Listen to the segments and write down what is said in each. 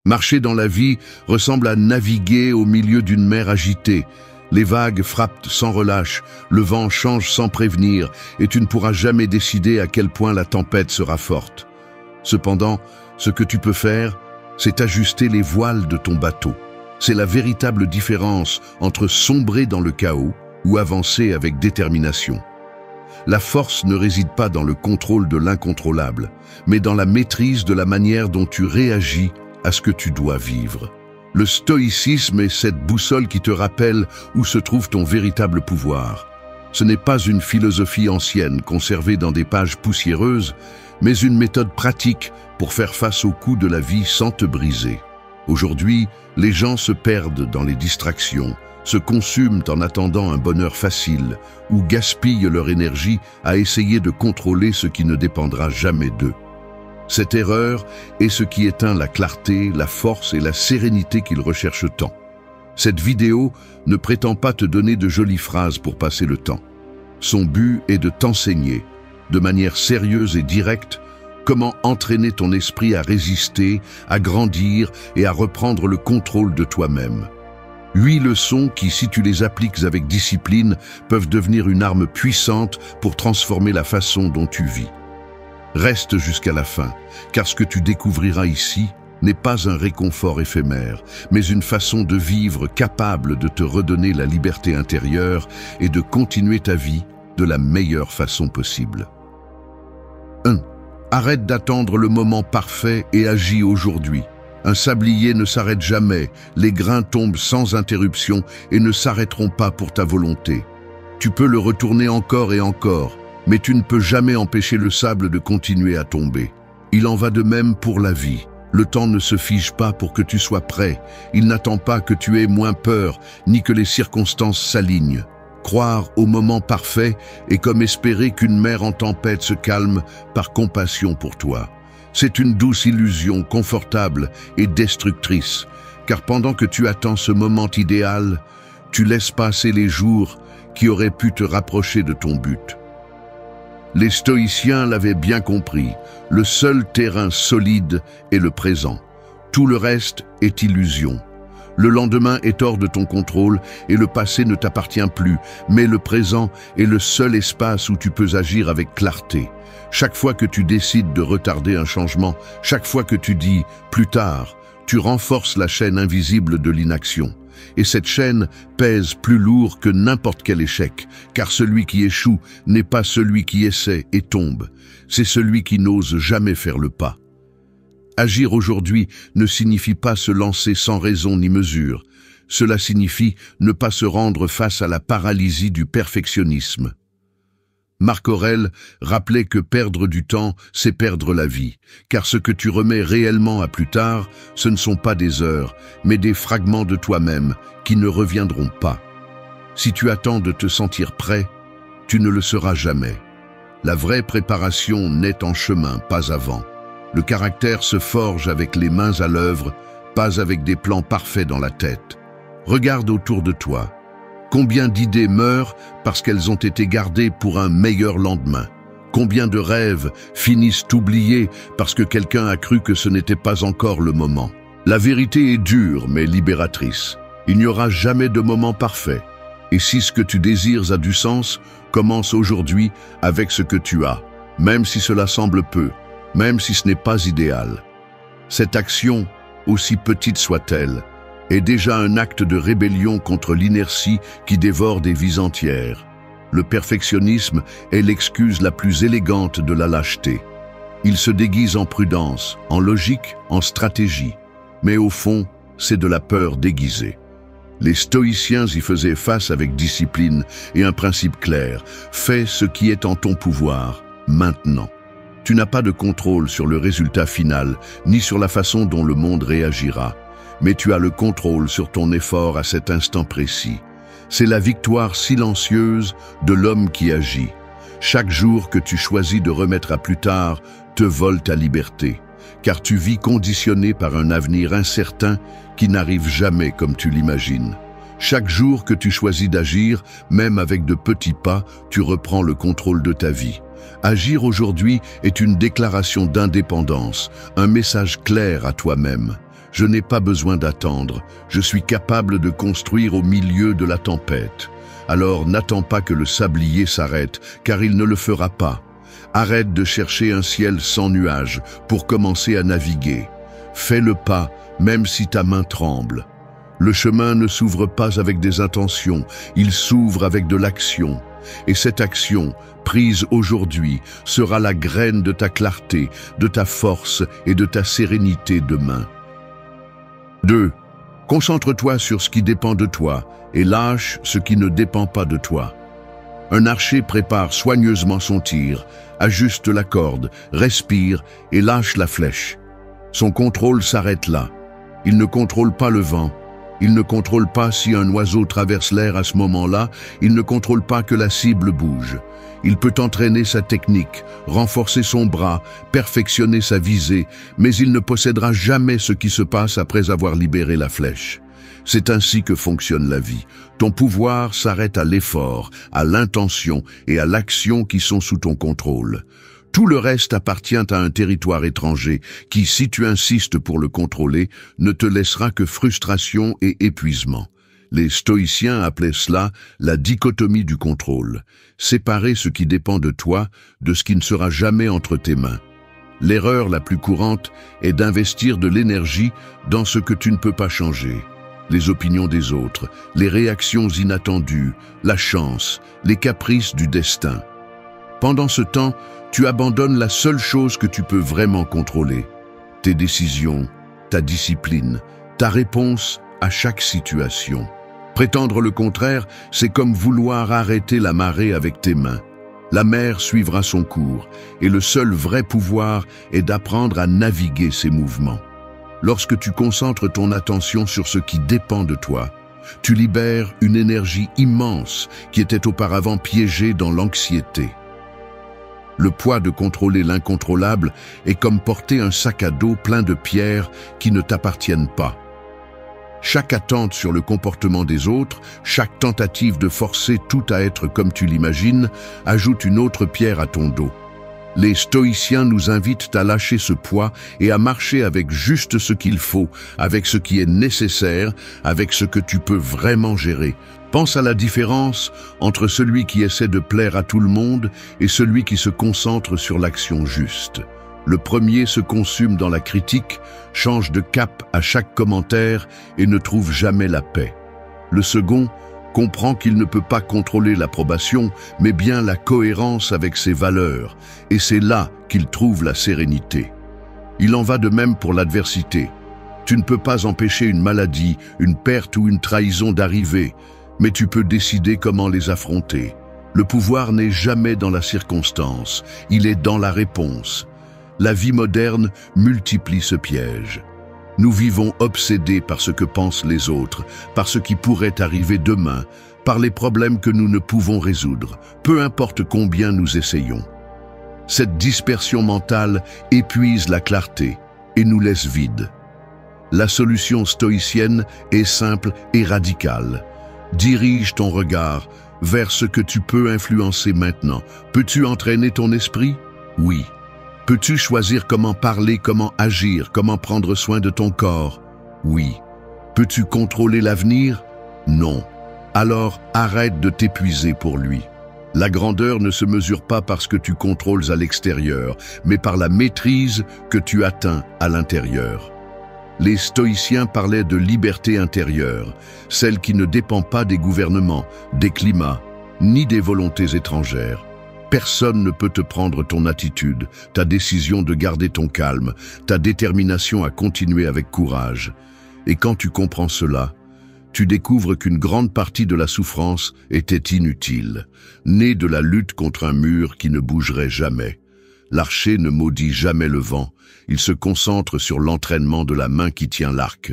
Marcher dans la vie ressemble à naviguer au milieu d'une mer agitée. Les vagues frappent sans relâche, le vent change sans prévenir, et tu ne pourras jamais décider à quel point la tempête sera forte. Cependant, ce que tu peux faire, c'est ajuster les voiles de ton bateau. C'est la véritable différence entre sombrer dans le chaos ou avancer avec détermination. La force ne réside pas dans le contrôle de l'incontrôlable, mais dans la maîtrise de la manière dont tu réagis à ce que tu dois vivre. Le stoïcisme est cette boussole qui te rappelle où se trouve ton véritable pouvoir. Ce n'est pas une philosophie ancienne conservée dans des pages poussiéreuses, mais une méthode pratique pour faire face aux coups de la vie sans te briser. Aujourd'hui, les gens se perdent dans les distractions, se consument en attendant un bonheur facile ou gaspillent leur énergie à essayer de contrôler ce qui ne dépendra jamais d'eux. Cette erreur est ce qui éteint la clarté, la force et la sérénité qu'ils recherchent tant. Cette vidéo ne prétend pas te donner de jolies phrases pour passer le temps. Son but est de t'enseigner, de manière sérieuse et directe, comment entraîner ton esprit à résister, à grandir et à reprendre le contrôle de toi-même. 8 leçons qui, si tu les appliques avec discipline, peuvent devenir une arme puissante pour transformer la façon dont tu vis. Reste jusqu'à la fin, car ce que tu découvriras ici n'est pas un réconfort éphémère, mais une façon de vivre capable de te redonner la liberté intérieure et de continuer ta vie de la meilleure façon possible. 1. Arrête d'attendre le moment parfait et agis aujourd'hui. Un sablier ne s'arrête jamais, les grains tombent sans interruption et ne s'arrêteront pas pour ta volonté. Tu peux le retourner encore et encore, mais tu ne peux jamais empêcher le sable de continuer à tomber. Il en va de même pour la vie. Le temps ne se fige pas pour que tu sois prêt. Il n'attend pas que tu aies moins peur, ni que les circonstances s'alignent. Croire au moment parfait est comme espérer qu'une mer en tempête se calme par compassion pour toi. C'est une douce illusion confortable et destructrice, car pendant que tu attends ce moment idéal, tu laisses passer les jours qui auraient pu te rapprocher de ton but. Les stoïciens l'avaient bien compris, le seul terrain solide est le présent. Tout le reste est illusion. Le lendemain est hors de ton contrôle et le passé ne t'appartient plus, mais le présent est le seul espace où tu peux agir avec clarté. Chaque fois que tu décides de retarder un changement, chaque fois que tu dis « plus tard », tu renforces la chaîne invisible de l'inaction. Et cette chaîne pèse plus lourd que n'importe quel échec, car celui qui échoue n'est pas celui qui essaie et tombe, c'est celui qui n'ose jamais faire le pas. Agir aujourd'hui ne signifie pas se lancer sans raison ni mesure. Cela signifie ne pas se rendre face à la paralysie du perfectionnisme. Marc Aurèle rappelait que perdre du temps, c'est perdre la vie, car ce que tu remets réellement à plus tard, ce ne sont pas des heures, mais des fragments de toi-même qui ne reviendront pas. Si tu attends de te sentir prêt, tu ne le seras jamais. La vraie préparation naît en chemin, pas avant. Le caractère se forge avec les mains à l'œuvre, pas avec des plans parfaits dans la tête. Regarde autour de toi. Combien d'idées meurent parce qu'elles ont été gardées pour un meilleur lendemain? Combien de rêves finissent oubliés parce que quelqu'un a cru que ce n'était pas encore le moment? La vérité est dure mais libératrice. Il n'y aura jamais de moment parfait. Et si ce que tu désires a du sens, commence aujourd'hui avec ce que tu as, même si cela semble peu, même si ce n'est pas idéal. Cette action, aussi petite soit-elle, est déjà un acte de rébellion contre l'inertie qui dévore des vies entières. Le perfectionnisme est l'excuse la plus élégante de la lâcheté. Il se déguise en prudence, en logique, en stratégie. Mais au fond, c'est de la peur déguisée. Les stoïciens y faisaient face avec discipline et un principe clair. Fais ce qui est en ton pouvoir, maintenant. Tu n'as pas de contrôle sur le résultat final, ni sur la façon dont le monde réagira. Mais tu as le contrôle sur ton effort à cet instant précis. C'est la victoire silencieuse de l'homme qui agit. Chaque jour que tu choisis de remettre à plus tard te vole ta liberté, car tu vis conditionné par un avenir incertain qui n'arrive jamais comme tu l'imagines. Chaque jour que tu choisis d'agir, même avec de petits pas, tu reprends le contrôle de ta vie. Agir aujourd'hui est une déclaration d'indépendance, un message clair à toi-même. Je n'ai pas besoin d'attendre. Je suis capable de construire au milieu de la tempête. Alors n'attends pas que le sablier s'arrête, car il ne le fera pas. Arrête de chercher un ciel sans nuages pour commencer à naviguer. Fais le pas, même si ta main tremble. Le chemin ne s'ouvre pas avec des intentions, il s'ouvre avec de l'action. Et cette action, prise aujourd'hui, sera la graine de ta clarté, de ta force et de ta sérénité demain. 2. Concentre-toi sur ce qui dépend de toi et lâche ce qui ne dépend pas de toi. Un archer prépare soigneusement son tir, ajuste la corde, respire et lâche la flèche. Son contrôle s'arrête là. Il ne contrôle pas le vent. Il ne contrôle pas si un oiseau traverse l'air à ce moment-là. Il ne contrôle pas que la cible bouge. Il peut entraîner sa technique, renforcer son bras, perfectionner sa visée, mais il ne possédera jamais ce qui se passe après avoir libéré la flèche. C'est ainsi que fonctionne la vie. Ton pouvoir s'arrête à l'effort, à l'intention et à l'action qui sont sous ton contrôle. Tout le reste appartient à un territoire étranger qui, si tu insistes pour le contrôler, ne te laissera que frustration et épuisement. Les stoïciens appelaient cela la dichotomie du contrôle. Séparer ce qui dépend de toi de ce qui ne sera jamais entre tes mains. L'erreur la plus courante est d'investir de l'énergie dans ce que tu ne peux pas changer. Les opinions des autres, les réactions inattendues, la chance, les caprices du destin. Pendant ce temps, tu abandonnes la seule chose que tu peux vraiment contrôler. Tes décisions, ta discipline, ta réponse à chaque situation. Prétendre le contraire, c'est comme vouloir arrêter la marée avec tes mains. La mer suivra son cours, et le seul vrai pouvoir est d'apprendre à naviguer ses mouvements. Lorsque tu concentres ton attention sur ce qui dépend de toi, tu libères une énergie immense qui était auparavant piégée dans l'anxiété. Le poids de contrôler l'incontrôlable est comme porter un sac à dos plein de pierres qui ne t'appartiennent pas. Chaque attente sur le comportement des autres, chaque tentative de forcer tout à être comme tu l'imagines, ajoute une autre pierre à ton dos. Les stoïciens nous invitent à lâcher ce poids et à marcher avec juste ce qu'il faut, avec ce qui est nécessaire, avec ce que tu peux vraiment gérer. Pense à la différence entre celui qui essaie de plaire à tout le monde et celui qui se concentre sur l'action juste. Le premier se consume dans la critique, change de cap à chaque commentaire et ne trouve jamais la paix. Le second comprend qu'il ne peut pas contrôler l'approbation, mais bien la cohérence avec ses valeurs, et c'est là qu'il trouve la sérénité. Il en va de même pour l'adversité. Tu ne peux pas empêcher une maladie, une perte ou une trahison d'arriver, mais tu peux décider comment les affronter. Le pouvoir n'est jamais dans la circonstance, il est dans la réponse. La vie moderne multiplie ce piège. Nous vivons obsédés par ce que pensent les autres, par ce qui pourrait arriver demain, par les problèmes que nous ne pouvons résoudre, peu importe combien nous essayons. Cette dispersion mentale épuise la clarté et nous laisse vides. La solution stoïcienne est simple et radicale. Dirige ton regard vers ce que tu peux influencer maintenant. Peux-tu entraîner ton esprit? Oui. Peux-tu choisir comment parler, comment agir, comment prendre soin de ton corps? Oui. Peux-tu contrôler l'avenir? Non. Alors arrête de t'épuiser pour lui. La grandeur ne se mesure pas par ce que tu contrôles à l'extérieur, mais par la maîtrise que tu atteins à l'intérieur. Les stoïciens parlaient de liberté intérieure, celle qui ne dépend pas des gouvernements, des climats, ni des volontés étrangères. Personne ne peut te prendre ton attitude, ta décision de garder ton calme, ta détermination à continuer avec courage. Et quand tu comprends cela, tu découvres qu'une grande partie de la souffrance était inutile, née de la lutte contre un mur qui ne bougerait jamais. L'archer ne maudit jamais le vent, il se concentre sur l'entraînement de la main qui tient l'arc.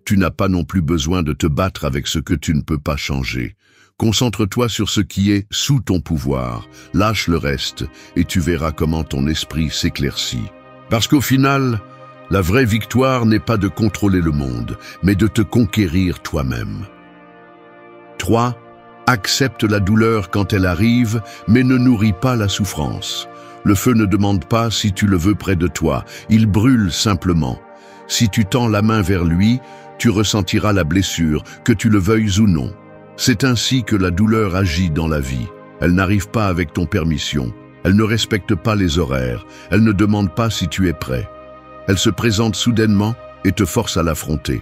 Tu n'as pas non plus besoin de te battre avec ce que tu ne peux pas changer. Concentre-toi sur ce qui est sous ton pouvoir, lâche le reste et tu verras comment ton esprit s'éclaircit. Parce qu'au final, la vraie victoire n'est pas de contrôler le monde, mais de te conquérir toi-même. 3. Accepte la douleur quand elle arrive, mais ne nourris pas la souffrance. Le feu ne demande pas si tu le veux près de toi, il brûle simplement. Si tu tends la main vers lui, tu ressentiras la blessure, que tu le veuilles ou non. C'est ainsi que la douleur agit dans la vie. Elle n'arrive pas avec ton permission. Elle ne respecte pas les horaires. Elle ne demande pas si tu es prêt. Elle se présente soudainement et te force à l'affronter.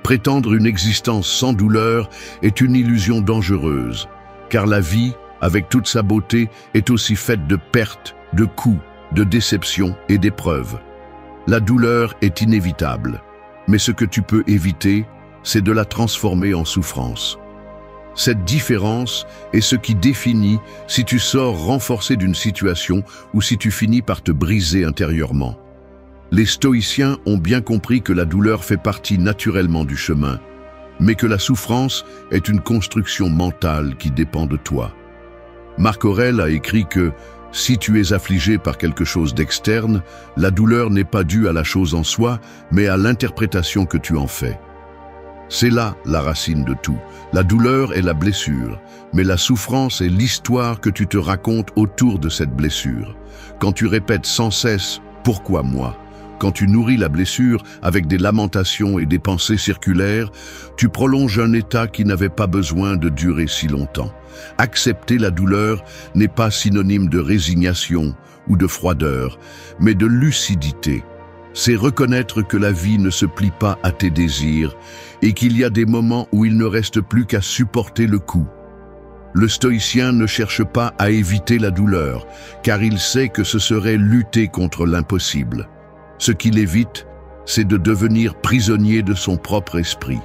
Prétendre une existence sans douleur est une illusion dangereuse, car la vie, avec toute sa beauté, est aussi faite de pertes, de coups, de déceptions et d'épreuves. La douleur est inévitable, mais ce que tu peux éviter, c'est de la transformer en souffrance. Cette différence est ce qui définit si tu sors renforcé d'une situation ou si tu finis par te briser intérieurement. Les stoïciens ont bien compris que la douleur fait partie naturellement du chemin, mais que la souffrance est une construction mentale qui dépend de toi. Marc Aurèle a écrit que si tu es affligé par quelque chose d'externe, la douleur n'est pas due à la chose en soi, mais à l'interprétation que tu en fais. C'est là la racine de tout. La douleur est la blessure, mais la souffrance est l'histoire que tu te racontes autour de cette blessure. Quand tu répètes sans cesse « Pourquoi moi ?», quand tu nourris la blessure avec des lamentations et des pensées circulaires, tu prolonges un état qui n'avait pas besoin de durer si longtemps. Accepter la douleur n'est pas synonyme de résignation ou de froideur, mais de lucidité. C'est reconnaître que la vie ne se plie pas à tes désirs et qu'il y a des moments où il ne reste plus qu'à supporter le coup. Le stoïcien ne cherche pas à éviter la douleur, car il sait que ce serait lutter contre l'impossible. Ce qu'il évite, c'est de devenir prisonnier de son propre esprit.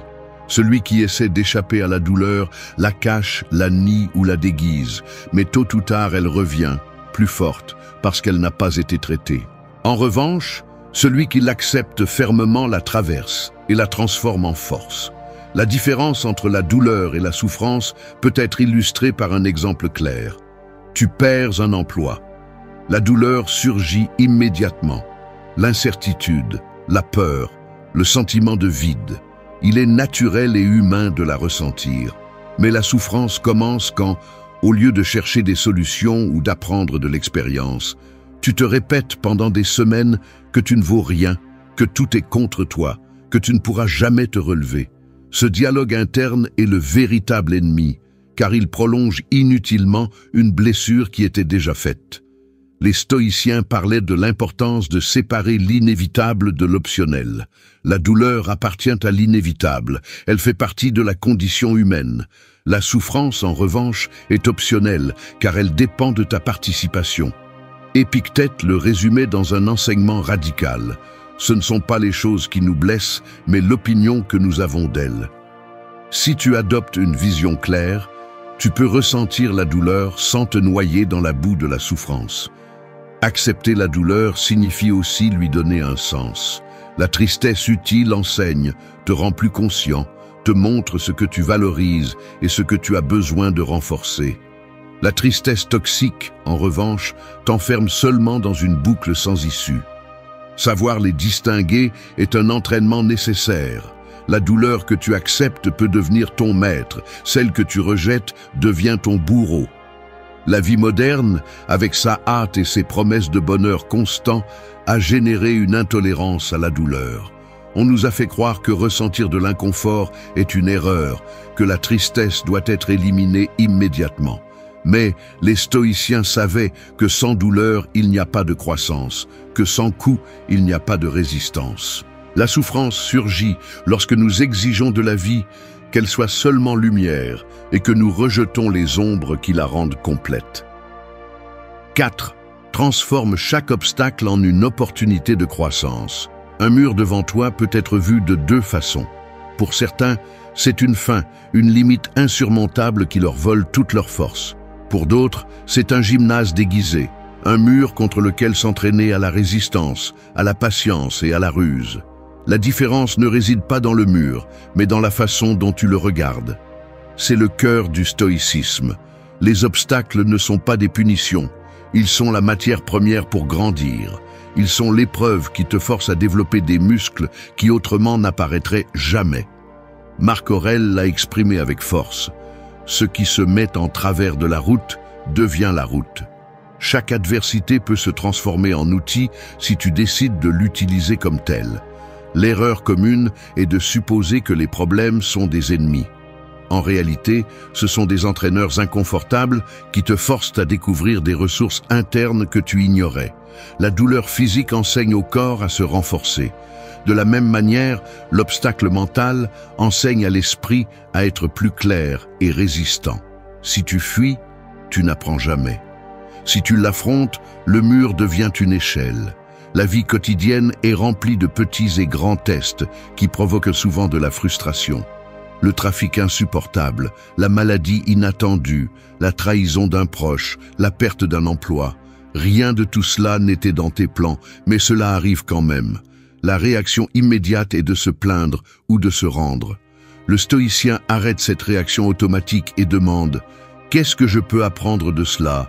Celui qui essaie d'échapper à la douleur la cache, la nie ou la déguise, mais tôt ou tard elle revient, plus forte, parce qu'elle n'a pas été traitée. En revanche, celui qui l'accepte fermement la traverse et la transforme en force. La différence entre la douleur et la souffrance peut être illustrée par un exemple clair. Tu perds un emploi. La douleur surgit immédiatement. L'incertitude, la peur, le sentiment de vide. Il est naturel et humain de la ressentir. Mais la souffrance commence quand, au lieu de chercher des solutions ou d'apprendre de l'expérience, tu te répètes pendant des semaines que tu ne vaux rien, que tout est contre toi, que tu ne pourras jamais te relever. Ce dialogue interne est le véritable ennemi, car il prolonge inutilement une blessure qui était déjà faite. Les stoïciens parlaient de l'importance de séparer l'inévitable de l'optionnel. La douleur appartient à l'inévitable, elle fait partie de la condition humaine. La souffrance, en revanche, est optionnelle, car elle dépend de ta participation. Épictète le résumait dans un enseignement radical. Ce ne sont pas les choses qui nous blessent, mais l'opinion que nous avons d'elles. Si tu adoptes une vision claire, tu peux ressentir la douleur sans te noyer dans la boue de la souffrance. Accepter la douleur signifie aussi lui donner un sens. La tristesse utile enseigne, te rend plus conscient, te montre ce que tu valorises et ce que tu as besoin de renforcer. La tristesse toxique, en revanche, t'enferme seulement dans une boucle sans issue. Savoir les distinguer est un entraînement nécessaire. La douleur que tu acceptes peut devenir ton maître, celle que tu rejettes devient ton bourreau. La vie moderne, avec sa hâte et ses promesses de bonheur constant, a généré une intolérance à la douleur. On nous a fait croire que ressentir de l'inconfort est une erreur, que la tristesse doit être éliminée immédiatement. Mais les stoïciens savaient que sans douleur, il n'y a pas de croissance, que sans coup, il n'y a pas de résistance. La souffrance surgit lorsque nous exigeons de la vie qu'elle soit seulement lumière et que nous rejetons les ombres qui la rendent complète. 4. Transforme chaque obstacle en une opportunité de croissance. Un mur devant toi peut être vu de deux façons. Pour certains, c'est une fin, une limite insurmontable qui leur vole toute leur force. Pour d'autres, c'est un gymnase déguisé, un mur contre lequel s'entraîner à la résistance, à la patience et à la ruse. La différence ne réside pas dans le mur, mais dans la façon dont tu le regardes. C'est le cœur du stoïcisme. Les obstacles ne sont pas des punitions, ils sont la matière première pour grandir. Ils sont l'épreuve qui te force à développer des muscles qui autrement n'apparaîtraient jamais. Marc Aurèle l'a exprimé avec force. Ce qui se met en travers de la route devient la route. Chaque adversité peut se transformer en outil si tu décides de l'utiliser comme tel. L'erreur commune est de supposer que les problèmes sont des ennemis. En réalité, ce sont des entraîneurs inconfortables qui te forcent à découvrir des ressources internes que tu ignorais. La douleur physique enseigne au corps à se renforcer. De la même manière, l'obstacle mental enseigne à l'esprit à être plus clair et résistant. Si tu fuis, tu n'apprends jamais. Si tu l'affrontes, le mur devient une échelle. La vie quotidienne est remplie de petits et grands tests qui provoquent souvent de la frustration. Le trafic insupportable, la maladie inattendue, la trahison d'un proche, la perte d'un emploi. Rien de tout cela n'était dans tes plans, mais cela arrive quand même. La réaction immédiate est de se plaindre ou de se rendre. Le stoïcien arrête cette réaction automatique et demande « Qu'est-ce que je peux apprendre de cela ?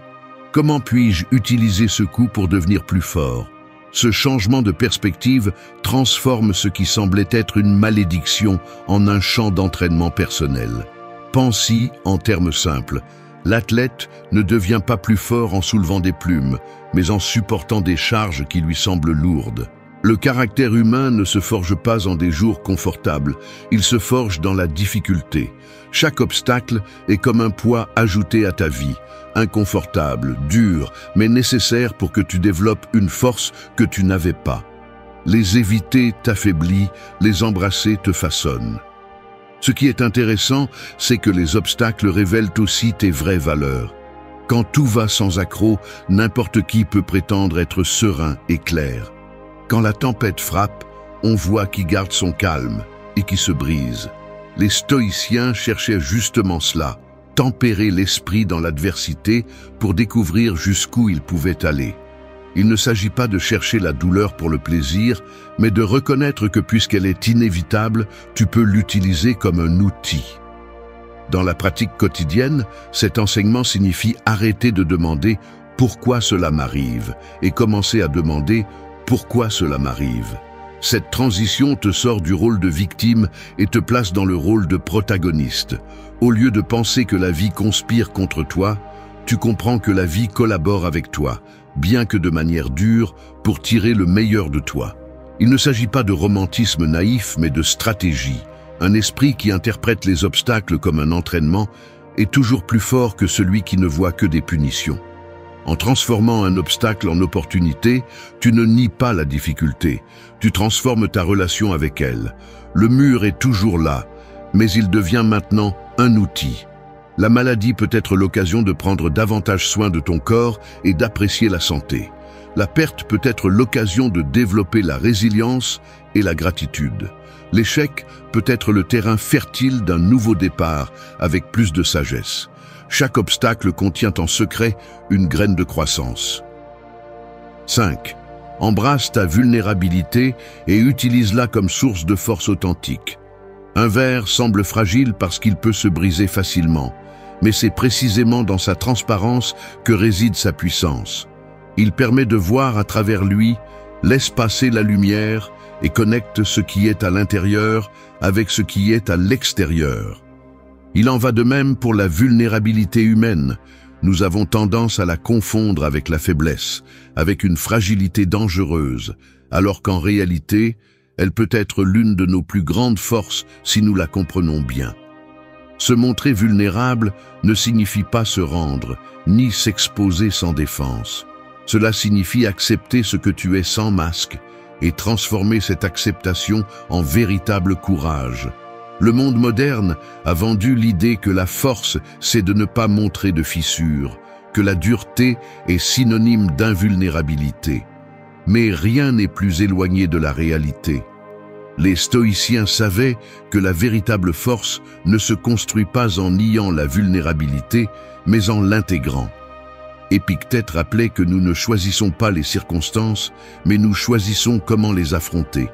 Comment puis-je utiliser ce coup pour devenir plus fort ?» Ce changement de perspective transforme ce qui semblait être une malédiction en un champ d'entraînement personnel. Pense-y en termes simples. L'athlète ne devient pas plus fort en soulevant des plumes, mais en supportant des charges qui lui semblent lourdes. Le caractère humain ne se forge pas en des jours confortables, il se forge dans la difficulté. Chaque obstacle est comme un poids ajouté à ta vie, inconfortable, dur, mais nécessaire pour que tu développes une force que tu n'avais pas. Les éviter t'affaiblit, les embrasser te façonne. Ce qui est intéressant, c'est que les obstacles révèlent aussi tes vraies valeurs. Quand tout va sans accroc, n'importe qui peut prétendre être serein et clair. Quand la tempête frappe, on voit qui garde son calme et qui se brise. Les stoïciens cherchaient justement cela, tempérer l'esprit dans l'adversité pour découvrir jusqu'où ils pouvaient aller. Il ne s'agit pas de chercher la douleur pour le plaisir, mais de reconnaître que puisqu'elle est inévitable, tu peux l'utiliser comme un outil. Dans la pratique quotidienne, cet enseignement signifie arrêter de demander « pourquoi cela m'arrive » et commencer à demander « pourquoi cela m'arrive ». Cette transition te sort du rôle de victime et te place dans le rôle de protagoniste. Au lieu de penser que la vie conspire contre toi, tu comprends que la vie collabore avec toi, bien que de manière dure, pour tirer le meilleur de toi. Il ne s'agit pas de romantisme naïf, mais de stratégie. Un esprit qui interprète les obstacles comme un entraînement est toujours plus fort que celui qui ne voit que des punitions. En transformant un obstacle en opportunité, tu ne nies pas la difficulté, tu transformes ta relation avec elle. Le mur est toujours là, mais il devient maintenant un outil. La maladie peut être l'occasion de prendre davantage soin de ton corps et d'apprécier la santé. La perte peut être l'occasion de développer la résilience et la gratitude. L'échec peut être le terrain fertile d'un nouveau départ avec plus de sagesse. Chaque obstacle contient en secret une graine de croissance. 5. Embrasse ta vulnérabilité et utilise-la comme source de force authentique. Un verre semble fragile parce qu'il peut se briser facilement, mais c'est précisément dans sa transparence que réside sa puissance. Il permet de voir à travers lui, laisse passer la lumière et connecte ce qui est à l'intérieur avec ce qui est à l'extérieur. Il en va de même pour la vulnérabilité humaine. Nous avons tendance à la confondre avec la faiblesse, avec une fragilité dangereuse, alors qu'en réalité, elle peut être l'une de nos plus grandes forces si nous la comprenons bien. Se montrer vulnérable ne signifie pas se rendre, ni s'exposer sans défense. Cela signifie accepter ce que tu es sans masque et transformer cette acceptation en véritable courage. Le monde moderne a vendu l'idée que la force, c'est de ne pas montrer de fissures, que la dureté est synonyme d'invulnérabilité. Mais rien n'est plus éloigné de la réalité. Les stoïciens savaient que la véritable force ne se construit pas en niant la vulnérabilité, mais en l'intégrant. Épictète rappelait que nous ne choisissons pas les circonstances, mais nous choisissons comment les affronter.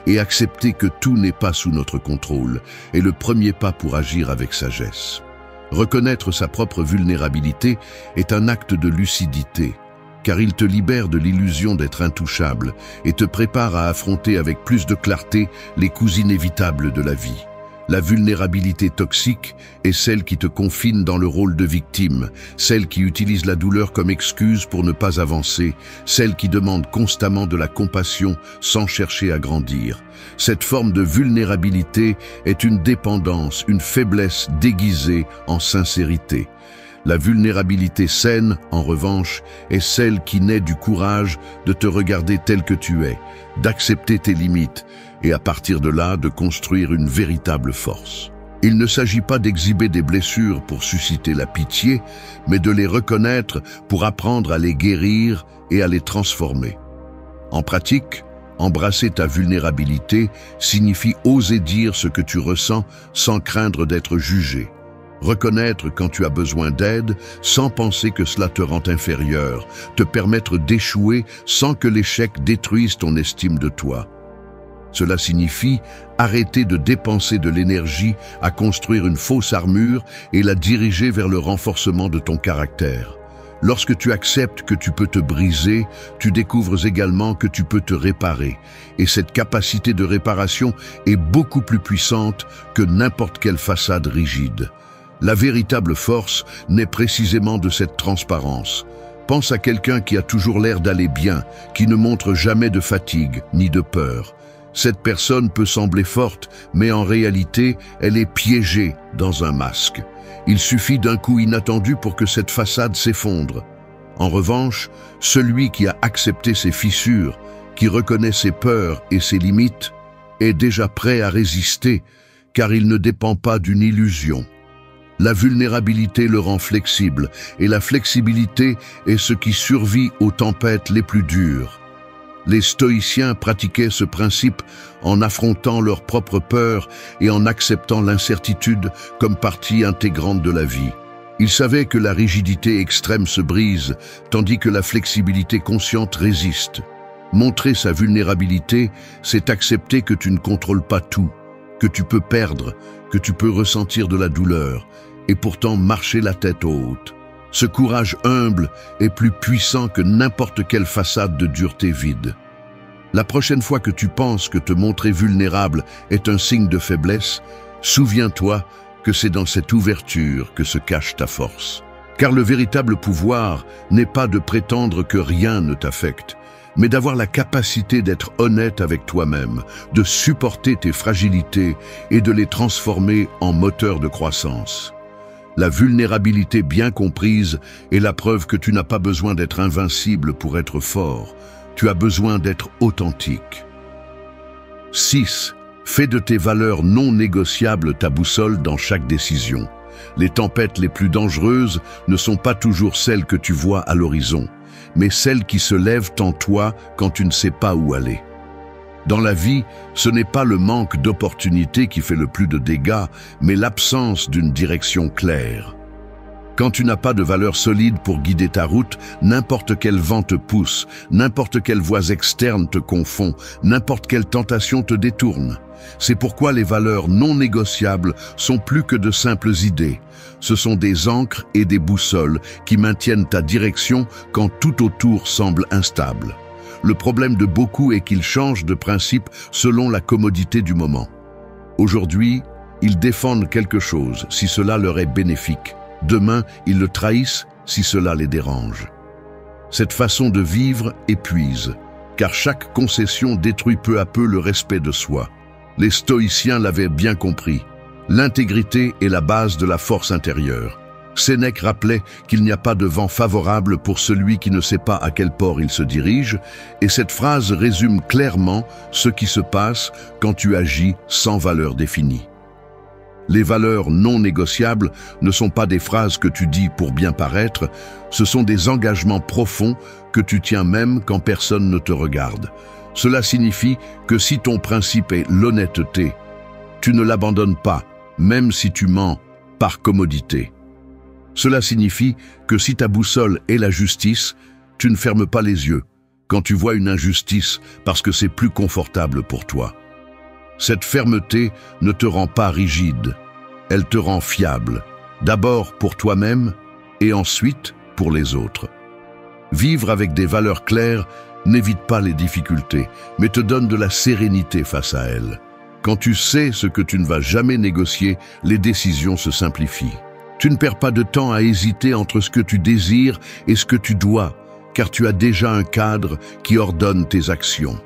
Et accepter que tout n'est pas sous notre contrôle est le premier pas pour agir avec sagesse. Reconnaître sa propre vulnérabilité est un acte de lucidité, car il te libère de l'illusion d'être intouchable et te prépare à affronter avec plus de clarté les coups inévitables de la vie. La vulnérabilité toxique est celle qui te confine dans le rôle de victime, celle qui utilise la douleur comme excuse pour ne pas avancer, celle qui demande constamment de la compassion sans chercher à grandir. Cette forme de vulnérabilité est une dépendance, une faiblesse déguisée en sincérité. La vulnérabilité saine, en revanche, est celle qui naît du courage de te regarder tel que tu es, d'accepter tes limites et à partir de là de construire une véritable force. Il ne s'agit pas d'exhiber des blessures pour susciter la pitié, mais de les reconnaître pour apprendre à les guérir et à les transformer. En pratique, embrasser ta vulnérabilité signifie oser dire ce que tu ressens sans craindre d'être jugé. Reconnaître quand tu as besoin d'aide sans penser que cela te rend inférieur, te permettre d'échouer sans que l'échec détruise ton estime de toi. Cela signifie arrêter de dépenser de l'énergie à construire une fausse armure et la diriger vers le renforcement de ton caractère. Lorsque tu acceptes que tu peux te briser, tu découvres également que tu peux te réparer. Et cette capacité de réparation est beaucoup plus puissante que n'importe quelle façade rigide. La véritable force naît précisément de cette transparence. Pense à quelqu'un qui a toujours l'air d'aller bien, qui ne montre jamais de fatigue ni de peur. Cette personne peut sembler forte, mais en réalité, elle est piégée dans un masque. Il suffit d'un coup inattendu pour que cette façade s'effondre. En revanche, celui qui a accepté ses fissures, qui reconnaît ses peurs et ses limites, est déjà prêt à résister, car il ne dépend pas d'une illusion. La vulnérabilité le rend flexible, et la flexibilité est ce qui survit aux tempêtes les plus dures. Les stoïciens pratiquaient ce principe en affrontant leurs propres peurs et en acceptant l'incertitude comme partie intégrante de la vie. Ils savaient que la rigidité extrême se brise, tandis que la flexibilité consciente résiste. Montrer sa vulnérabilité, c'est accepter que tu ne contrôles pas tout, que tu peux perdre, que tu peux ressentir de la douleur, et pourtant marcher la tête haute. Ce courage humble est plus puissant que n'importe quelle façade de dureté vide. La prochaine fois que tu penses que te montrer vulnérable est un signe de faiblesse, souviens-toi que c'est dans cette ouverture que se cache ta force. Car le véritable pouvoir n'est pas de prétendre que rien ne t'affecte, mais d'avoir la capacité d'être honnête avec toi-même, de supporter tes fragilités et de les transformer en moteur de croissance. La vulnérabilité bien comprise est la preuve que tu n'as pas besoin d'être invincible pour être fort. Tu as besoin d'être authentique. 6. Fais de tes valeurs non négociables ta boussole dans chaque décision. Les tempêtes les plus dangereuses ne sont pas toujours celles que tu vois à l'horizon, mais celles qui se lèvent en toi quand tu ne sais pas où aller. Dans la vie, ce n'est pas le manque d'opportunités qui fait le plus de dégâts, mais l'absence d'une direction claire. Quand tu n'as pas de valeurs solides pour guider ta route, n'importe quel vent te pousse, n'importe quelle voix externe te confond, n'importe quelle tentation te détourne. C'est pourquoi les valeurs non négociables sont plus que de simples idées. Ce sont des ancres et des boussoles qui maintiennent ta direction quand tout autour semble instable. Le problème de beaucoup est qu'ils changent de principe selon la commodité du moment. Aujourd'hui, ils défendent quelque chose si cela leur est bénéfique. Demain, ils le trahissent si cela les dérange. Cette façon de vivre épuise, car chaque concession détruit peu à peu le respect de soi. Les stoïciens l'avaient bien compris. L'intégrité est la base de la force intérieure. Sénèque rappelait qu'il n'y a pas de vent favorable pour celui qui ne sait pas à quel port il se dirige, et cette phrase résume clairement ce qui se passe quand tu agis sans valeur définie. Les valeurs non négociables ne sont pas des phrases que tu dis pour bien paraître, ce sont des engagements profonds que tu tiens même quand personne ne te regarde. Cela signifie que si ton principe est l'honnêteté, tu ne l'abandonnes pas, même si tu mens par commodité. Cela signifie que si ta boussole est la justice, tu ne fermes pas les yeux quand tu vois une injustice parce que c'est plus confortable pour toi. Cette fermeté ne te rend pas rigide, elle te rend fiable, d'abord pour toi-même et ensuite pour les autres. Vivre avec des valeurs claires n'évite pas les difficultés, mais te donne de la sérénité face à elles. Quand tu sais ce que tu ne vas jamais négocier, les décisions se simplifient. Tu ne perds pas de temps à hésiter entre ce que tu désires et ce que tu dois, car tu as déjà un cadre qui ordonne tes actions.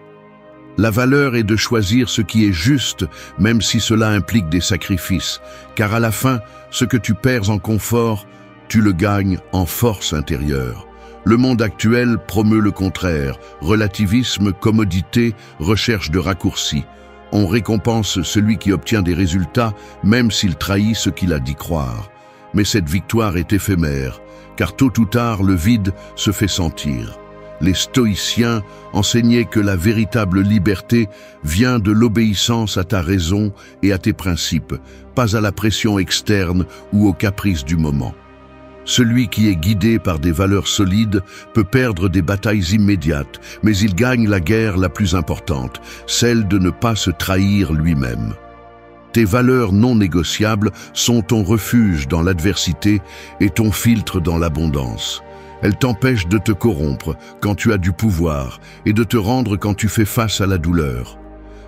La valeur est de choisir ce qui est juste, même si cela implique des sacrifices, car à la fin, ce que tu perds en confort, tu le gagnes en force intérieure. Le monde actuel promeut le contraire, relativisme, commodité, recherche de raccourcis. On récompense celui qui obtient des résultats, même s'il trahit ce qu'il a dit croire. Mais cette victoire est éphémère, car tôt ou tard, le vide se fait sentir. Les stoïciens enseignaient que la véritable liberté vient de l'obéissance à ta raison et à tes principes, pas à la pression externe ou aux caprices du moment. Celui qui est guidé par des valeurs solides peut perdre des batailles immédiates, mais il gagne la guerre la plus importante, celle de ne pas se trahir lui-même. Tes valeurs non négociables sont ton refuge dans l'adversité et ton filtre dans l'abondance. Elles t'empêchent de te corrompre quand tu as du pouvoir et de te rendre quand tu fais face à la douleur.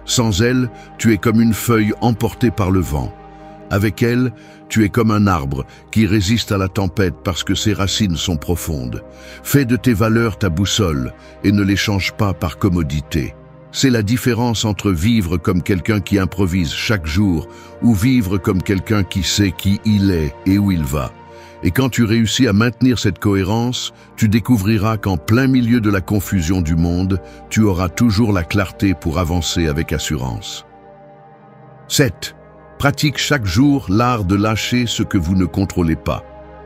Sans elles, tu es comme une feuille emportée par le vent. Avec elles, tu es comme un arbre qui résiste à la tempête parce que ses racines sont profondes. Fais de tes valeurs ta boussole et ne les change pas par commodité. C'est la différence entre vivre comme quelqu'un qui improvise chaque jour ou vivre comme quelqu'un qui sait qui il est et où il va. Et quand tu réussis à maintenir cette cohérence, tu découvriras qu'en plein milieu de la confusion du monde, tu auras toujours la clarté pour avancer avec assurance. 7. Pratique chaque jour l'art de lâcher ce que vous ne contrôlez pas.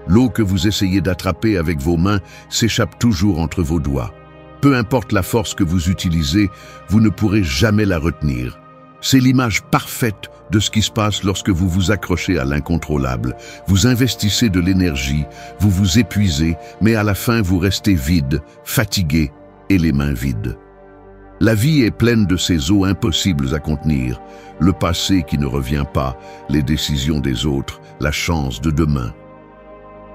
L'eau que vous essayez d'attraper avec vos mains s'échappe toujours entre vos doigts. Peu importe la force que vous utilisez, vous ne pourrez jamais la retenir. C'est l'image parfaite de ce qui se passe lorsque vous vous accrochez à l'incontrôlable. Vous investissez de l'énergie, vous vous épuisez, mais à la fin vous restez vide, fatigué et les mains vides. La vie est pleine de ces eaux impossibles à contenir, le passé qui ne revient pas, les décisions des autres, la chance de demain.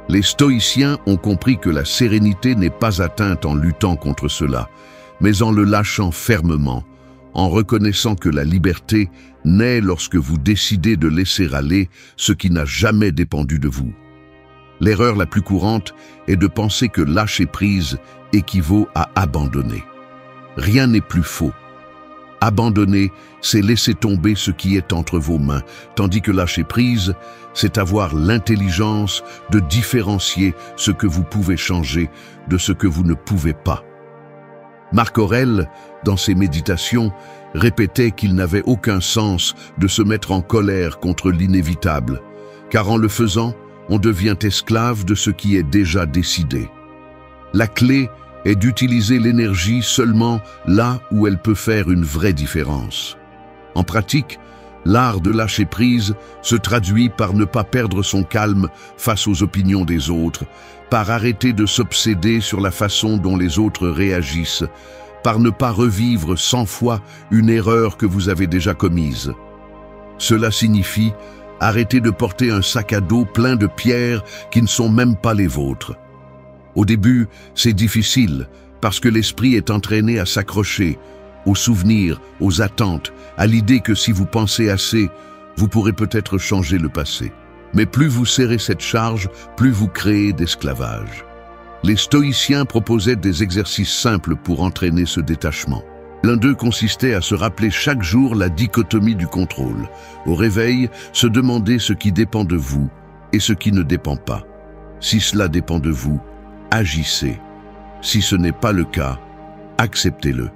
Les stoïciens ont compris que la sérénité n'est pas atteinte en luttant contre cela, mais en le lâchant fermement, en reconnaissant que la liberté naît lorsque vous décidez de laisser aller ce qui n'a jamais dépendu de vous. L'erreur la plus courante est de penser que lâcher prise équivaut à abandonner. Rien n'est plus faux. Abandonner, c'est laisser tomber ce qui est entre vos mains, tandis que lâcher prise, c'est avoir l'intelligence de différencier ce que vous pouvez changer de ce que vous ne pouvez pas. Marc Aurèle, dans ses méditations, répétait qu'il n'avait aucun sens de se mettre en colère contre l'inévitable, car en le faisant, on devient esclave de ce qui est déjà décidé. La clé est d'utiliser l'énergie seulement là où elle peut faire une vraie différence. En pratique, l'art de lâcher prise se traduit par ne pas perdre son calme face aux opinions des autres, par arrêter de s'obséder sur la façon dont les autres réagissent, par ne pas revivre 100 fois une erreur que vous avez déjà commise. Cela signifie arrêter de porter un sac à dos plein de pierres qui ne sont même pas les vôtres. Au début, c'est difficile parce que l'esprit est entraîné à s'accrocher aux souvenirs, aux attentes, à l'idée que si vous pensez assez, vous pourrez peut-être changer le passé. Mais plus vous serrez cette charge, plus vous créez d'esclavage. Les stoïciens proposaient des exercices simples pour entraîner ce détachement. L'un d'eux consistait à se rappeler chaque jour la dichotomie du contrôle. Au réveil, se demander ce qui dépend de vous et ce qui ne dépend pas. Si cela dépend de vous, agissez. Si ce n'est pas le cas, acceptez-le.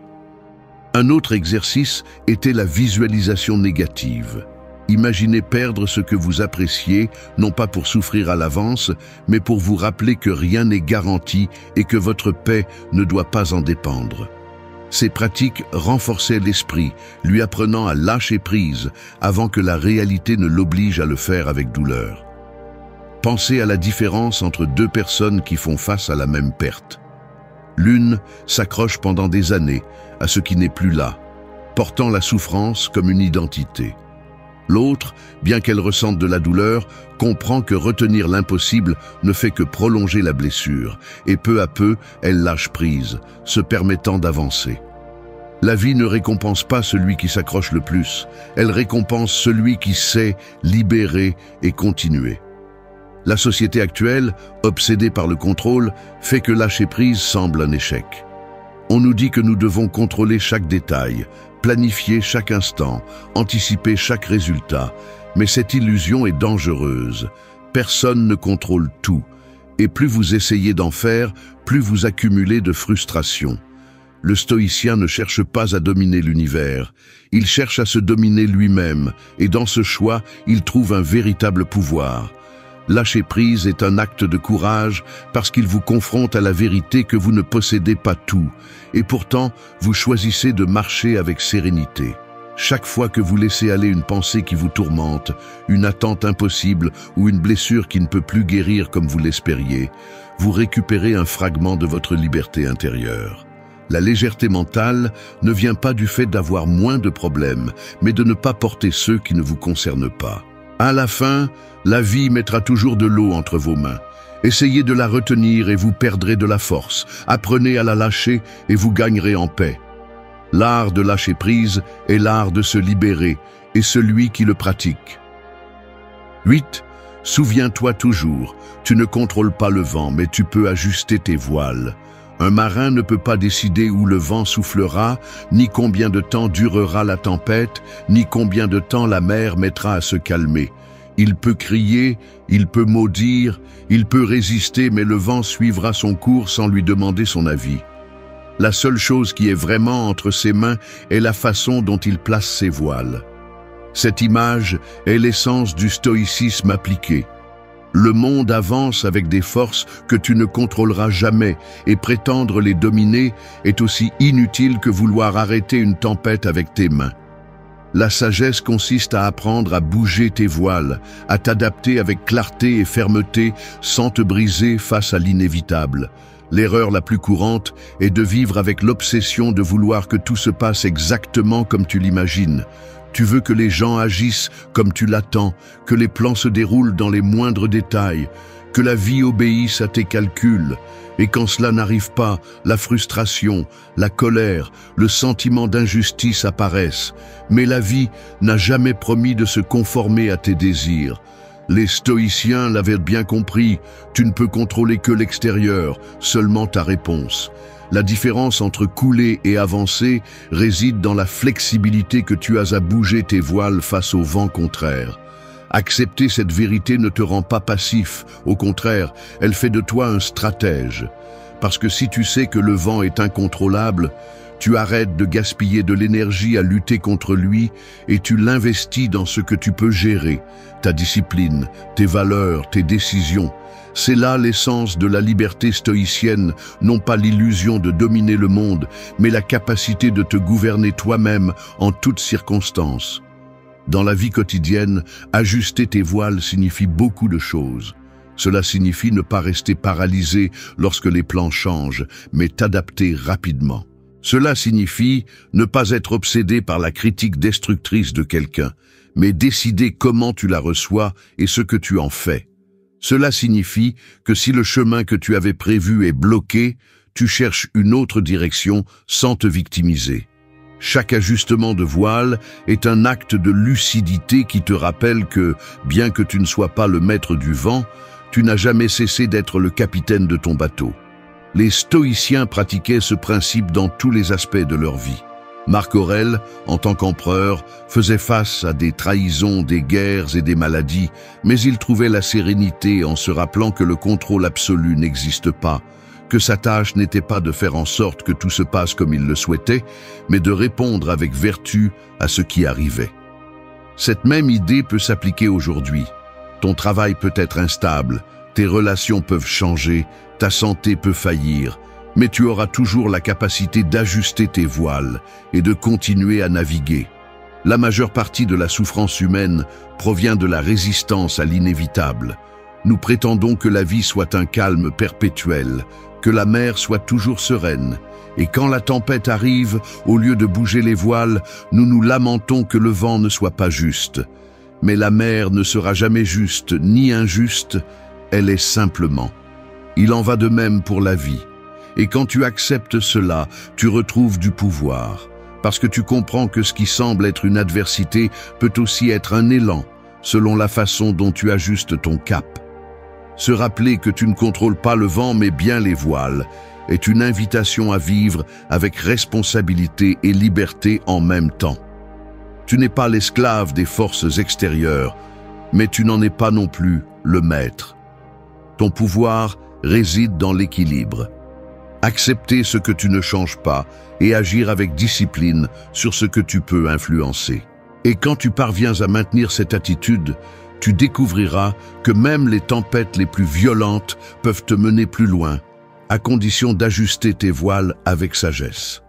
Un autre exercice était la visualisation négative. Imaginez perdre ce que vous appréciez, non pas pour souffrir à l'avance, mais pour vous rappeler que rien n'est garanti et que votre paix ne doit pas en dépendre. Ces pratiques renforçaient l'esprit, lui apprenant à lâcher prise avant que la réalité ne l'oblige à le faire avec douleur. Pensez à la différence entre deux personnes qui font face à la même perte. L'une s'accroche pendant des années à ce qui n'est plus là, portant la souffrance comme une identité. L'autre, bien qu'elle ressente de la douleur, comprend que retenir l'impossible ne fait que prolonger la blessure, et peu à peu, elle lâche prise, se permettant d'avancer. La vie ne récompense pas celui qui s'accroche le plus, elle récompense celui qui sait libérer et continuer. La société actuelle, obsédée par le contrôle, fait que lâcher prise semble un échec. On nous dit que nous devons contrôler chaque détail, planifier chaque instant, anticiper chaque résultat, mais cette illusion est dangereuse. Personne ne contrôle tout, et plus vous essayez d'en faire, plus vous accumulez de frustration. Le stoïcien ne cherche pas à dominer l'univers, il cherche à se dominer lui-même, et dans ce choix, il trouve un véritable pouvoir. Lâcher prise est un acte de courage parce qu'il vous confronte à la vérité que vous ne possédez pas tout, et pourtant, vous choisissez de marcher avec sérénité. Chaque fois que vous laissez aller une pensée qui vous tourmente, une attente impossible ou une blessure qui ne peut plus guérir comme vous l'espériez, vous récupérez un fragment de votre liberté intérieure. La légèreté mentale ne vient pas du fait d'avoir moins de problèmes, mais de ne pas porter ceux qui ne vous concernent pas. À la fin, la vie mettra toujours de l'eau entre vos mains. Essayez de la retenir et vous perdrez de la force. Apprenez à la lâcher et vous gagnerez en paix. L'art de lâcher prise est l'art de se libérer, et celui qui le pratique. 8. Souviens-toi toujours, tu ne contrôles pas le vent, mais tu peux ajuster tes voiles. Un marin ne peut pas décider où le vent soufflera, ni combien de temps durera la tempête, ni combien de temps la mer mettra à se calmer. Il peut crier, il peut maudire, il peut résister, mais le vent suivra son cours sans lui demander son avis. La seule chose qui est vraiment entre ses mains est la façon dont il place ses voiles. Cette image est l'essence du stoïcisme appliqué. Le monde avance avec des forces que tu ne contrôleras jamais, et prétendre les dominer est aussi inutile que vouloir arrêter une tempête avec tes mains. La sagesse consiste à apprendre à bouger tes voiles, à t'adapter avec clarté et fermeté sans te briser face à l'inévitable. L'erreur la plus courante est de vivre avec l'obsession de vouloir que tout se passe exactement comme tu l'imagines. Tu veux que les gens agissent comme tu l'attends, que les plans se déroulent dans les moindres détails, que la vie obéisse à tes calculs. Et quand cela n'arrive pas, la frustration, la colère, le sentiment d'injustice apparaissent. Mais la vie n'a jamais promis de se conformer à tes désirs. Les stoïciens l'avaient bien compris, tu ne peux contrôler que l'extérieur, seulement ta réponse. La différence entre couler et avancer réside dans la flexibilité que tu as à bouger tes voiles face au vent contraire. Accepter cette vérité ne te rend pas passif, au contraire, elle fait de toi un stratège. Parce que si tu sais que le vent est incontrôlable, tu arrêtes de gaspiller de l'énergie à lutter contre lui et tu l'investis dans ce que tu peux gérer, ta discipline, tes valeurs, tes décisions. C'est là l'essence de la liberté stoïcienne, non pas l'illusion de dominer le monde, mais la capacité de te gouverner toi-même en toutes circonstances. Dans la vie quotidienne, ajuster tes voiles signifie beaucoup de choses. Cela signifie ne pas rester paralysé lorsque les plans changent, mais t'adapter rapidement. Cela signifie ne pas être obsédé par la critique destructrice de quelqu'un, mais décider comment tu la reçois et ce que tu en fais. Cela signifie que si le chemin que tu avais prévu est bloqué, tu cherches une autre direction sans te victimiser. Chaque ajustement de voile est un acte de lucidité qui te rappelle que, bien que tu ne sois pas le maître du vent, tu n'as jamais cessé d'être le capitaine de ton bateau. Les stoïciens pratiquaient ce principe dans tous les aspects de leur vie. Marc Aurèle, en tant qu'empereur, faisait face à des trahisons, des guerres et des maladies, mais il trouvait la sérénité en se rappelant que le contrôle absolu n'existe pas, que sa tâche n'était pas de faire en sorte que tout se passe comme il le souhaitait, mais de répondre avec vertu à ce qui arrivait. Cette même idée peut s'appliquer aujourd'hui. Ton travail peut être instable, tes relations peuvent changer, ta santé peut faillir, mais tu auras toujours la capacité d'ajuster tes voiles et de continuer à naviguer. La majeure partie de la souffrance humaine provient de la résistance à l'inévitable. Nous prétendons que la vie soit un calme perpétuel, que la mer soit toujours sereine, et quand la tempête arrive, au lieu de bouger les voiles, nous nous lamentons que le vent ne soit pas juste. Mais la mer ne sera jamais juste ni injuste, elle est simplement. Il en va de même pour la vie. Et quand tu acceptes cela, tu retrouves du pouvoir. parce que tu comprends que ce qui semble être une adversité peut aussi être un élan, selon la façon dont tu ajustes ton cap. Se rappeler que tu ne contrôles pas le vent mais bien les voiles est une invitation à vivre avec responsabilité et liberté en même temps. Tu n'es pas l'esclave des forces extérieures, mais tu n'en es pas non plus le maître. Ton pouvoir réside dans l'équilibre. Accepter ce que tu ne changes pas et agir avec discipline sur ce que tu peux influencer. Et quand tu parviens à maintenir cette attitude, tu découvriras que même les tempêtes les plus violentes peuvent te mener plus loin, à condition d'ajuster tes voiles avec sagesse.